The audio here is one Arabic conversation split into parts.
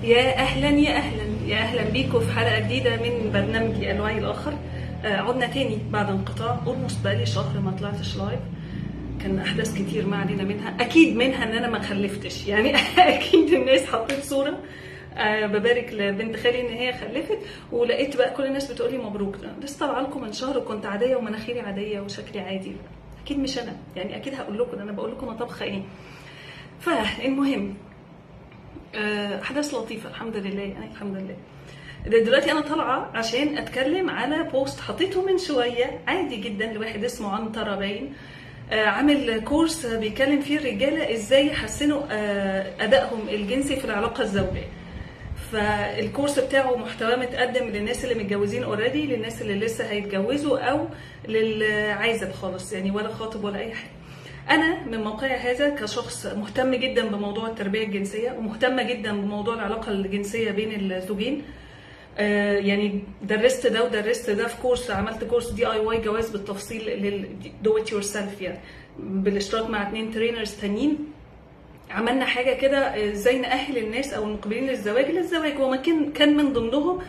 يا اهلا يا اهلا يا اهلا بيكم في حلقه جديده من برنامجي الوعي الاخر. عدنا تاني بعد انقطاع اولموست بقالي شهر ما طلعتش لايف. كان احداث كتير ما علينا منها، اكيد منها ان انا ما خلفتش يعني اكيد الناس حطيت صوره ببارك لبنت خالي ان هي خلفت، ولقيت بقى كل الناس بتقولي مبروك. لسه طالعه لكم من شهر وكنت عاديه ومناخيري عاديه وشكلي عادي. اكيد مش انا، يعني اكيد هقول لكم انا بقول لكم انا طبخه ايه. فالمهم احداث لطيفه الحمد لله، يعني الحمد لله. دلوقتي انا طالعه عشان اتكلم على بوست حطيته من شويه عادي جدا لواحد اسمه عنترة باين، عامل كورس بيتكلم فيه الرجاله ازاي يحسنوا ادائهم الجنسي في العلاقه الزوجيه. فالكورس بتاعه محتواه متقدم للناس اللي متجوزين اوريدي، للناس اللي لسه هيتجوزوا، او للعازب خالص يعني ولا خاطب ولا اي حاجه. انا من موقعي هذا كشخص مهتم جدا بموضوع التربيه الجنسيه، ومهتمه جدا بموضوع العلاقه الجنسيه بين الزوجين. يعني درست ده ودرست ده في كورس، عملت كورس DIY جواز بالتفصيل للدو ات يور سيلف، يعني بالاشتراك مع 2 ترينرز تانيين. عملنا حاجه كده ازاي نأهل الناس او المقبلين للزواج، وما كان من ضمنهم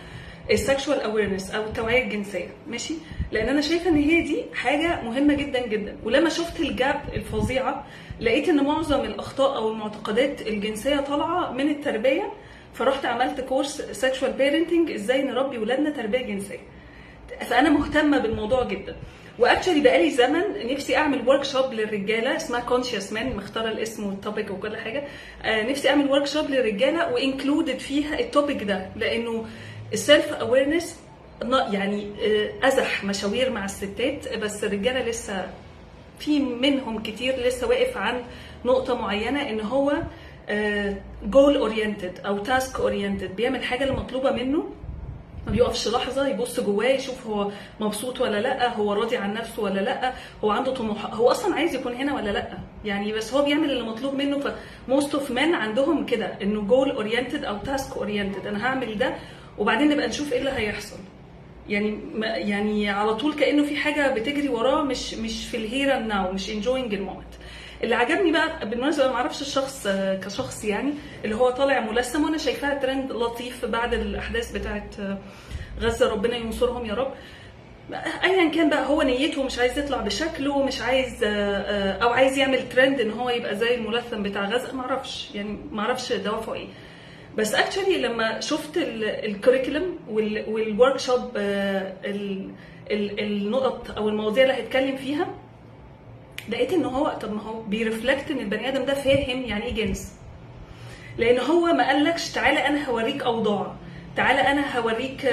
السكشوال اويرنس او التوعيه الجنسيه، ماشي؟ لان انا شايفه ان هي دي حاجه مهمه جدا جدا. ولما شفت الجاب الفظيعه لقيت ان معظم الاخطاء او المعتقدات الجنسيه طالعه من التربيه، فرحت عملت كورس سكشوال بيرنتنج ازاي نربي ولادنا تربيه جنسيه. فانا مهتمه بالموضوع جدا، واكشلي بقالي زمن نفسي اعمل ورك شوب للرجاله اسمها كونشيوس مان، مختاره الاسم والتوبيك وكل حاجه. نفسي اعمل ورك شوب للرجاله وانكلودد فيها التوبيك ده، لانه السيلف اويرنس يعني ازح مشاوير مع الستات، بس الرجاله لسه في منهم كتير لسه واقف عن نقطه معينه، ان هو جول اورينتد او تاسك اورينتد، بيعمل حاجه اللي مطلوبه منه، ما بيقفش لحظه يبص جواه يشوف هو مبسوط ولا لا، هو راضي عن نفسه ولا لا، هو عنده طموح، هو اصلا عايز يكون هنا ولا لا يعني، بس هو بيعمل اللي مطلوب منه. فموست اوف مان عندهم كده انه جول اورينتد او تاسك اورينتد، انا هعمل ده وبعدين نبقى نشوف ايه اللي هيحصل. يعني على طول كانه في حاجه بتجري وراه، مش في الهير اند ناو، مش انجوينج المومنت. اللي عجبني بقى بالمناسبه، ما اعرفش الشخص كشخص يعني، اللي هو طالع ملثم، وانا شايفاها ترند لطيف بعد الاحداث بتاعت غزه، ربنا ينصرهم يا رب. ايا كان بقى هو نيته، مش عايز يطلع بشكله، مش عايز او عايز يعمل ترند ان هو يبقى زي الملثم بتاع غزه، ما اعرفش يعني، ما اعرفش دوافعه ايه. بس اكشولي لما شفت الكوريكولم والورك شوب، النقط او المواضيع اللي هيتكلم فيها، لقيت ان هو طب ما هو بيرفلكت ان البني ادم ده فاهم يعني ايه جنس. لان هو ما قالكش تعالى انا هوريك اوضاع، تعالى انا هوريك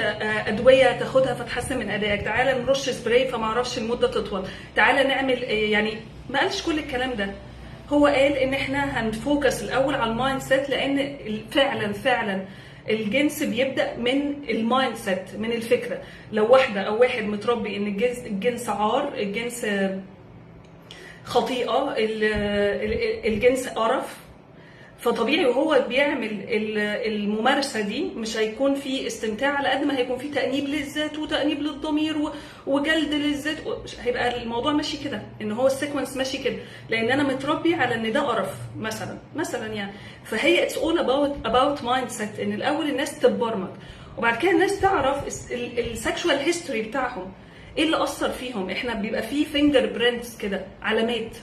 ادويه تاخدها فتحسن من ادائك، تعالى نرش سبراي فما اعرفش المده تطول، تعالى نعمل يعني ما قالش كل الكلام ده. هو قال ان احنا هنفوكس الاول على المايند سيت، لان فعلا الجنس بيبدا من المايند سيت، من الفكره. لو واحده او واحد متربي ان الجنس عار، الجنس خطيئه، الجنس قرف، فطبيعي وهو بيعمل الممارسه دي مش هيكون في استمتاع على قد ما هيكون في تأنيب للذات وتأنيب للضمير وجلد للذات. هيبقى الموضوع ماشي كده، ان هو السيكونس ماشي كده، لان انا متربي على ان ده قرف مثلا يعني. فهي اتس اول اباوت مايند سيت، ان الاول الناس تتبرمج، وبعد كده الناس تعرف السكشوال هيستوري بتاعهم ايه اللي اثر فيهم. احنا بيبقى فيه فينجر برينتس كده، علامات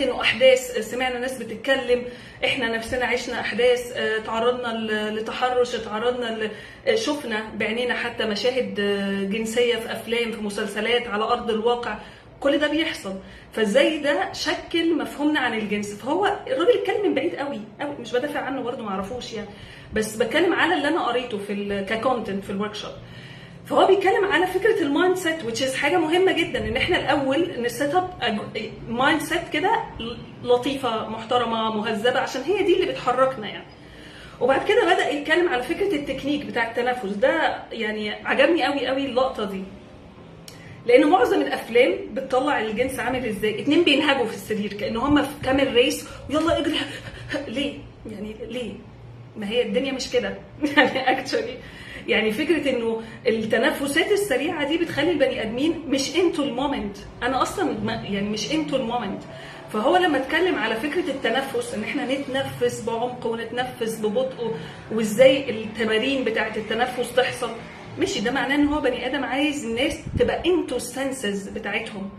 انه احداث سمعنا ناس بتتكلم، احنا نفسنا عشنا احداث، تعرضنا لتحرش، تعرضنا شفنا بعينينا حتى مشاهد جنسيه في افلام، في مسلسلات، على ارض الواقع، كل ده بيحصل. فازاي ده شكل مفهومنا عن الجنس. فهو الراجل اتكلم من بعيد قوي، مش بدافع عنه برضه، ما اعرفوش يعني، بس بتكلم على اللي انا قريته في ككونتنت في الورك شوب. فهو بيتكلم على فكره المايند سيت، which is حاجه مهمه جدا، ان احنا الاول نسيت اب مايند سيت كده لطيفه محترمه مهذبه، عشان هي دي اللي بتحركنا يعني. وبعد كده بدا يتكلم على فكره التكنيك بتاع التنفس ده، يعني عجبني قوي اللقطه دي، لان معظم الافلام بتطلع الجنس عامل ازاي، 2 بينهجوا في السرير كأن هم في كامل ريس، ويلا اجري ليه يعني، ليه؟ ما هي الدنيا مش كده يعني اكشولي. يعني فكره انه التنفسات السريعه دي بتخلي البني ادمين مش انتو المومنت، انا اصلا يعني مش انتو المومنت. فهو لما اتكلم على فكره التنفس، ان احنا نتنفس بعمق ونتنفس ببطء، وازاي التمارين بتاعه التنفس تحصل، ماشي، ده معناه ان هو بني ادم عايز الناس تبقى انتو السنسز بتاعتهم.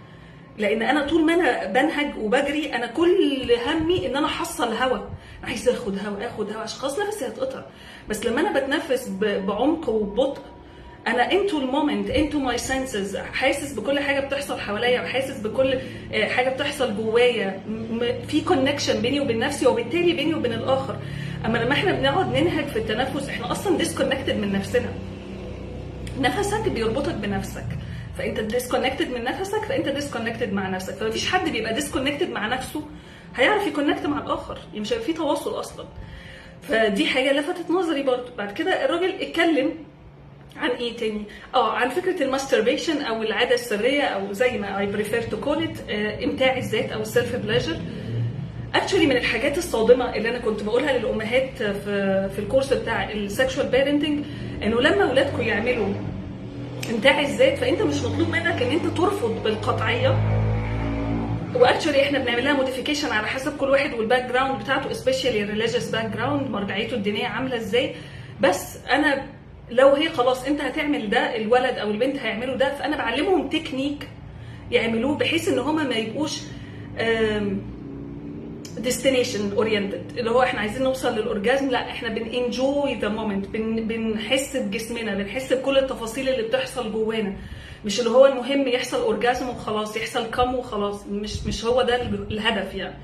لان انا طول ما انا بنهج وبجري انا كل همي ان انا احصل هواء، عايز اخد هواء عشان خلاص نفسي هتقطع. بس لما انا بتنفس بعمق وببطء انا انتو المومنت، انتو ماي سنسز، حاسس بكل حاجه بتحصل حواليا، وحاسس بكل حاجه بتحصل جوايا، في كونكشن بيني وبين نفسي وبالتالي بيني وبين الاخر. اما لما احنا بنقعد ننهج في التنفس احنا اصلا ديسكونكتد من نفسنا. نفسك بيربطك بنفسك، فانت ديسكونكتد من نفسك، فانت ديسكونكتد مع نفسك. فمفيش حد بيبقى ديسكونكتد مع نفسه هيعرف يكونكت مع الاخر، يعني مش هيبقى في تواصل اصلا. فدي حاجه لفتت نظري برضو. بعد كده الراجل اتكلم عن ايه تاني؟ عن فكره الماستربيشن او العاده السريه، او زي ما اي بريفير تو كول ات امتاع الذات او السيلف بليجر. اكشولي من الحاجات الصادمه اللي انا كنت بقولها للامهات في الكورس بتاع السكشوال بيرنتنج، انه لما اولادكم يعملوا امتاع الذات فانت مش مطلوب منك ان انت ترفض بالقطعيه. واكشولي احنا بنعمل لها موديفيكيشن على حسب كل واحد والباك جراوند بتاعته، سبيشالي ريليجيوس باك جراوند، مرجعيته الدينيه عامله ازاي. بس انا لو هي خلاص انت هتعمل ده، الولد او البنت هيعملوا ده، فانا بعلمهم تكنيك يعملوه بحيث ان هما ما يبقوش destination oriented، اللي هو احنا عايزين نوصل للاورجازم. لا، احنا بنenjoy the moment، بنحس بجسمنا، بنحس بكل التفاصيل اللي بتحصل جوانا. مش اللي هو المهم يحصل اورجازم وخلاص، يحصل كم وخلاص، مش هو ده الهدف. يعني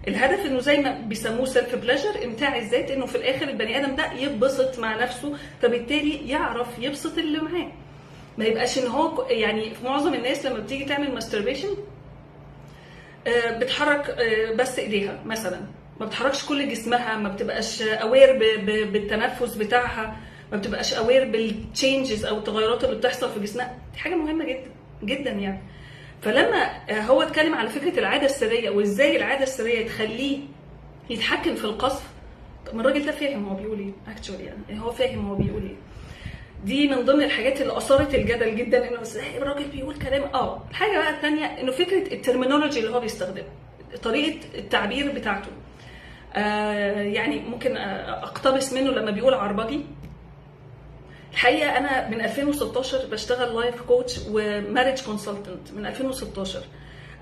الهدف انه زي ما بيسموه سيلف بليجر، امتاع الذات، انه في الاخر البني ادم ده يتبسط مع نفسه، فبالتالي يعرف يبسط اللي معاه. ما يبقاش ان هو يعني في معظم الناس لما بتيجي تعمل ماستربيشن بتحرك بس ايديها مثلا، ما بتحركش كل جسمها، ما بتبقاش اوير بالتنفس بتاعها، ما بتبقاش اوير بالتشينجز او التغيرات اللي بتحصل في جسمها. دي حاجه مهمه جدا جدا يعني. فلما هو اتكلم على فكره العاده السريه وازاي العاده السريه تخليه يتحكم في القذف، طب ما الراجل ده فاهم هو بيقول ايه اكشولي، يعني هو فاهم هو بيقول ايه. دي من ضمن الحاجات اللي اثارت الجدل جدا، انه ازاي الراجل بيقول كلام. الحاجه بقى الثانيه انه فكره الترمينولوجي اللي هو بيستخدمها، طريقه التعبير بتاعته. يعني ممكن اقتبس منه لما بيقول عربجي. الحقيقه انا من 2016 بشتغل لايف كوتش وماريج كونسلتنت من 2016.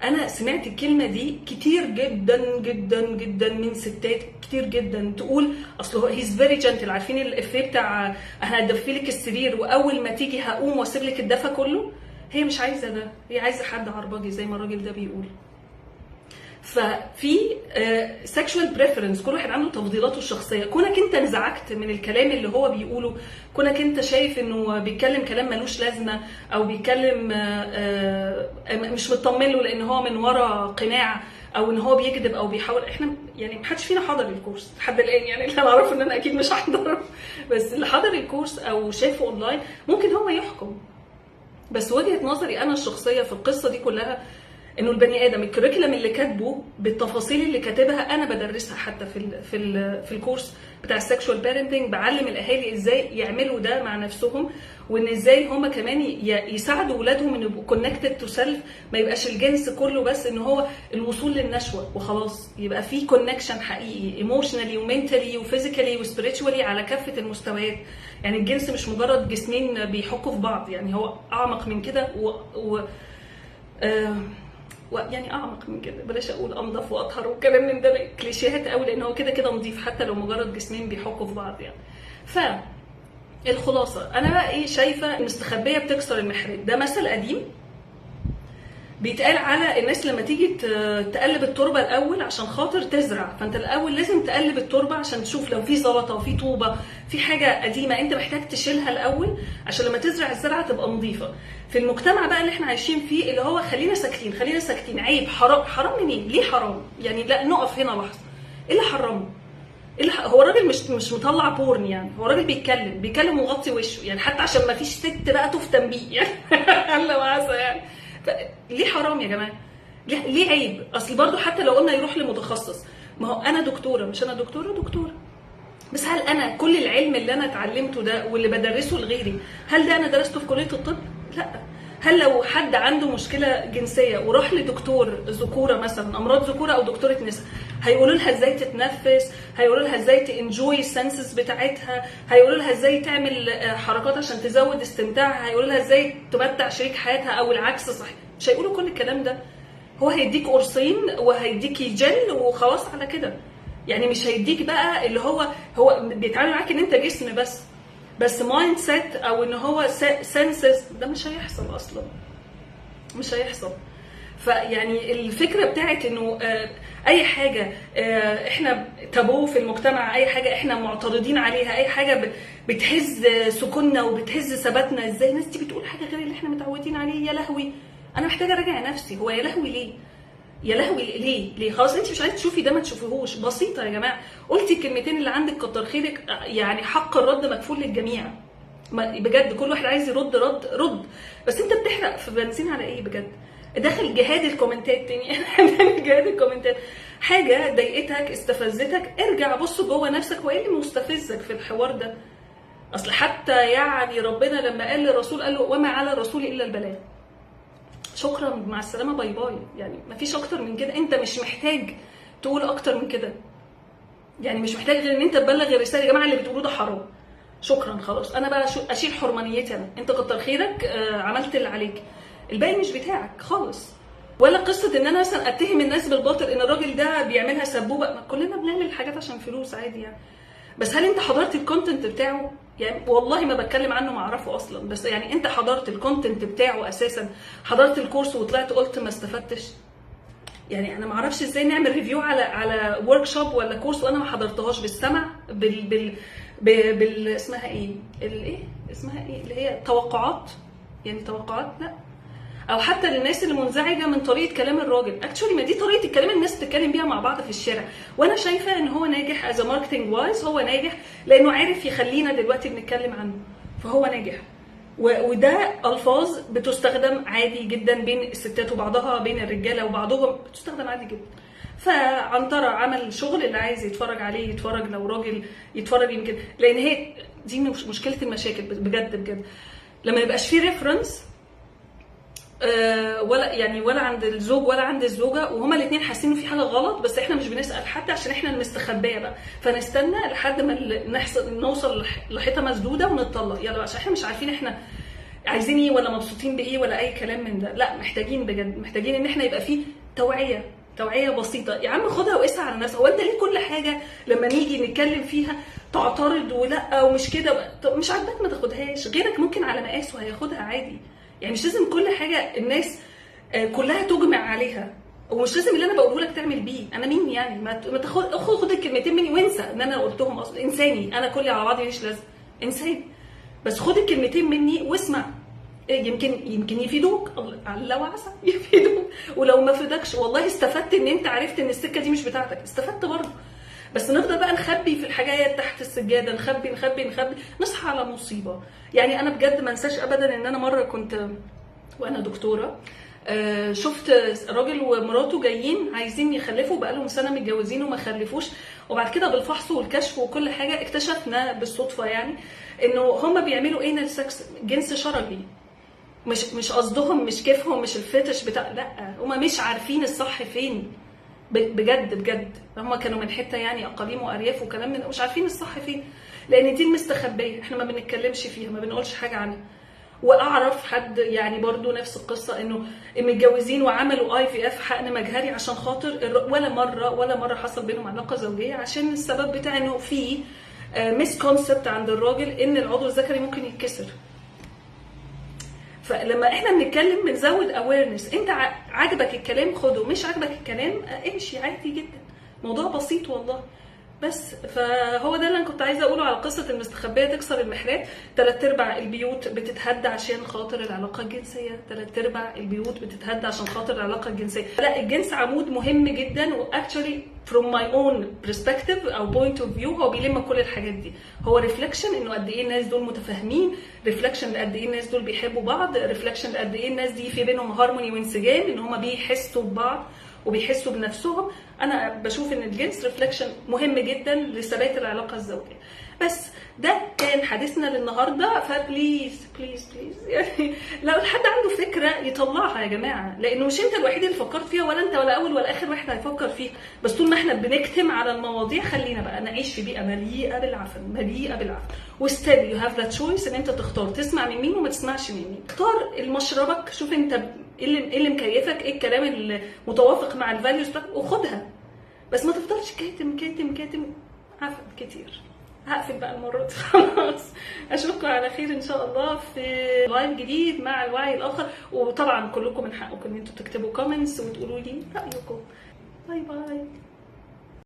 انا سمعت الكلمه دي كتير جدا جدا جدا من ستات كتير جدا تقول اصل هو هيز فيري جنتل. عارفين الافيه بتاع انا هدفي لك السرير واول ما تيجي هقوم واسيب لك الدفا كله؟ هي مش عايزه ده، هي عايزه حد عربجي زي ما الراجل ده بيقول. ففي سكشوال بريفرنس، كل واحد عنده تفضيلاته الشخصيه. كونك انت انزعجت من الكلام اللي هو بيقوله، كونك انت شايف انه بيتكلم كلام ملوش لازمه، او بيتكلم مش مطمن له لان هو من ورا قناع، او ان هو بيكذب او بيحاول. احنا يعني محدش فينا حضر الكورس لحد الان، يعني اللي انا اعرفه ان انا اكيد مش هحضره، بس اللي حضر الكورس او شافه اونلاين ممكن هو يحكم. بس وجهه نظري انا الشخصيه في القصه دي كلها انه البني ادم الكريكولم اللي كاتبه بالتفاصيل اللي كاتبها انا بدرسها حتى في الكورس بتاع السكشوال بيرنتنج. بعلم الاهالي ازاي يعملوا ده مع نفسهم، وان ازاي هم كمان يساعدوا اولادهم ان يبقوا كونكتد تو سيلف. ما يبقاش الجنس كله بس ان هو الوصول للنشوه وخلاص، يبقى في كونكشن حقيقي ايموشنالي ومنتالي وفيزيكالي وسبيريتشوالي على كافه المستويات. يعني الجنس مش مجرد جسمين بيحكوا في بعض، يعني هو اعمق من كده يعني اعمق من كده. بلاش اقول انضف واطهر والكلام من ده كليشيهات قوي، لان هو كده كده نضيف حتى لو مجرد جسمين بيحكوا في بعض يعني. فالخلاصه انا بقى ايه شايفه؟ المستخبيه بتكسر المحراب. ده مثل قديم بيتقال على الناس لما تيجي تقلب التربه الاول عشان خاطر تزرع. فانت الاول لازم تقلب التربه عشان تشوف لو في زلطه وفي طوبه، في حاجه قديمه انت محتاج تشيلها الاول عشان لما تزرع الزرعه تبقى نظيفه. في المجتمع بقى اللي احنا عايشين فيه اللي هو خلينا ساكتين، عيب، حرام منين؟ ليه حرام؟ يعني لا، نقف هنا لحظه. ايه اللي حرمه؟ هو الراجل مش مطلع بورن، يعني هو الراجل بيتكلم ومغطي وشه، يعني حتى عشان ما فيش ست بقى تفتن بيه يعني الله وعسى يعني. ليه حرام يا جماعه؟ ليه عيب؟ اصل برضو حتى لو قلنا يروح لمتخصص، ما هو انا دكتوره، مش انا دكتوره، بس هل انا كل العلم اللي انا اتعلمته ده واللي بدرسه لغيري هل ده انا درسته في كليه الطب؟ لا. هل لو حد عنده مشكله جنسيه وراح لدكتور ذكوره مثلا، امراض ذكوره او دكتوره نساء، هيقولوا لها ازاي تتنفس، هيقولوا لها ازاي تنجوي السنسز بتاعتها، هيقولوا لها ازاي تعمل حركات عشان تزود استمتاعها، هيقولوا لها ازاي تمتع شريك حياتها او العكس صح. مش هيقولوا كل الكلام ده. هو هيديك قرصين وهيديكي جل وخلاص على كده. يعني مش هيديك بقى اللي هو بيتعامل معاك ان انت جسم بس مايند سيت او ان هو سنسز، ده مش هيحصل اصلا، مش هيحصل. فيعني الفكره بتاعت انه اي حاجه احنا تابو في المجتمع، اي حاجه احنا معترضين عليها، اي حاجه بتهز سكوننا وبتهز ثباتنا، ازاي الناس دي بتقول حاجه غير اللي احنا متعودين عليه؟ يا لهوي، انا محتاجه اراجع نفسي. هو يا لهوي ليه؟ يا لهوي ليه؟ خلاص انت مش عايزه تشوفي ده ما تشوفيهوش. بسيطه يا جماعه، قلتي الكلمتين اللي عندك كتر خيرك، يعني حق الرد مكفول للجميع بجد. كل واحد عايز يرد رد، بس انت بتحرق في بنزين على ايه بجد؟ داخل جهاد الكومنتات تاني. احنا بنعمل جهاد الكومنتات. حاجه ضايقتك استفزتك، ارجع بص جوه نفسك وايه اللي مستفزك في الحوار ده. اصل حتى يعني ربنا لما قال للرسول قال له وما على الرسول الا البلاغ. شكرا مع السلامه باي باي. يعني مفيش اكتر من كده. انت مش محتاج تقول اكتر من كده، يعني مش محتاج غير ان انت تبلغ الرساله. يا جماعه اللي بتقولوه ده حرام، شكرا خلاص. انا بقى اشيل حرمانيتي انا، انت كتر خيرك عملت اللي عليك، الباقي مش بتاعك خالص. ولا قصه ان انا مثلا اتهم الناس بالباطل ان الراجل ده بيعملها سبوبه. كلنا بنعمل حاجات عشان فلوس عادي يعني. بس هل انت حضرت الكونتنت بتاعه؟ يعني والله ما بتكلم عنه، ما اعرفه اصلا، بس يعني انت حضرت الكونتنت بتاعه اساسا؟ حضرت الكورس وطلعت قلت ما استفدتش؟ يعني انا ما اعرفش ازاي نعمل ريفيو على ورك شوب ولا كورس وانا ما حضرتهاش بالسمع بال اسمها ايه اسمها ايه اللي هي توقعات، يعني توقعات. لا، او حتى للناس اللي منزعجه من طريقه كلام الراجل. اكشولي ما دي طريقه الكلام الناس بتتكلم بيها مع بعض في الشارع، وانا شايفه ان هو ناجح از ماركتنج وايز. هو ناجح لانه عارف يخلينا دلوقتي بنتكلم عنه، فهو ناجح. وده الفاظ بتستخدم عادي جدا بين الستات وبعضها، بين الرجاله وبعضهم بتستخدم عادي جدا. فعنترة عمل شغل، اللي عايز يتفرج عليه يتفرج، لو راجل يتفرج يمكن، لان هي دي مشكله المشاكل بجد. لما يبقاش فيه ريفرنس ولا عند الزوج ولا عند الزوجه، وهما الاثنين حاسين انه في حاجه غلط، بس احنا مش بنسال حد عشان احنا المستخبيه بقى، فنستنى لحد ما نوصل لحيطه مسدوده ونتطلق يلا بقى، عشان احنا مش عارفين احنا عايزين ايه ولا مبسوطين بايه ولا اي كلام من ده. لا، محتاجين بجد، محتاجين ان احنا يبقى فيه توعيه بسيطه. يا عم خدها وقسها على نفسك. هو انت ليه كل حاجه لما نيجي نتكلم فيها تعترض ولا ومش كده؟ مش عاجباك ما تاخدهاش، غيرك ممكن على مقاسه هياخدها عادي. يعني مش لازم كل حاجه الناس كلها تجمع عليها، ومش لازم اللي انا بقوله لك تعمل بيه. انا مين يعني؟ ما خد الكلمتين مني وانسى ان انا قلتهم اصلا. انساني انا كلي على بعضي مش لازم انساني، بس خد الكلمتين مني واسمع، يمكن يفيدوك. الله وعسى يفيدوك، ولو ما فيدكش والله استفدت ان انت عرفت ان السكه دي مش بتاعتك، استفدت برضه. بس نفضل بقى نخبي في الحاجات تحت السجاده، نخبي نصحى على مصيبه. يعني انا بجد ما انساش ابدا ان انا مره كنت وانا دكتوره شفت راجل ومراته جايين عايزين يخلفوا، بقالهم سنه متجوزين وما خلفوش، وبعد كده بالفحص والكشف وكل حاجه اكتشفنا بالصدفه يعني انه هم بيعملوا انال سكس، جنس شرجي. مش قصدهم، مش كيفهم، مش الفتش بتاع، لا، هم مش عارفين الصح فين. بجد هم كانوا من حته يعني اقاليم وارياف وكلام من، مش عارفين الصح فين، لان دي المستخبيه احنا ما بنتكلمش فيها، ما بنقولش حاجه عنها. واعرف حد يعني برضو نفس القصه، انه متجوزين وعملوا IVF حقن مجهري عشان خاطر ولا مره حصل بينهم علاقه زوجيه، عشان السبب بتاع انه في ميس كونسبت عند الراجل ان العضو الذكري ممكن يتكسر. فلما احنا بنتكلم بنزود اويرنس. انت عاجبك الكلام خده، مش عاجبك الكلام امشي عادي جدا. موضوع بسيط والله. بس فهو ده اللي انا كنت عايزه اقوله على قصه المستخبيه تكسر المحراب. 3/4 البيوت بتتهد عشان خاطر العلاقه الجنسيه، 3/4 البيوت بتتهد عشان خاطر العلاقه الجنسيه. لا، الجنس عمود مهم جدا، واكشولي from my own perspective او point of view هو بيلم كل الحاجات دي. هو ريفلكشن انه قد ايه الناس دول متفاهمين، ريفلكشن قد ايه الناس دول بيحبوا بعض، ريفلكشن قد ايه الناس دي في بينهم هارموني وانسجام، ان هم بيحسوا ببعض وبيحسوا بنفسهم. انا بشوف ان الجنس ريفلكشن مهم جدا لثبات العلاقه الزوجيه. بس ده كان حديثنا للنهارده، فبليز بليز بليز يعني لو حد عنده فكره يطلعها يا جماعه، لانه مش انت الوحيد اللي فكرت فيها، ولا انت ولا اول ولا اخر واحد هيفكر فيها. بس طول ما احنا بنكتم على المواضيع، خلينا بقى نعيش في بيئه مليئه بالعفن، مليئه بالعفن. وستيل يو هاف ذات تشويس ان انت تختار تسمع من مين وما تسمعش من مين. اختار المشربك، شوف انت ايه اللي مكيفك، ايه الكلام اللي متوافق مع الفاليوز بتاعتك وخدها. بس ما تفضلش كاتم كاتم كاتم عفن كتير. هقفل بقى المرة دي خلاص. اشوفكم على خير ان شاء الله في لايف جديد مع الوعي الاخر. وطبعا كلكم من حقكم ان انتوا تكتبوا كومنتس وتقولوا لي رايكم. باي باي.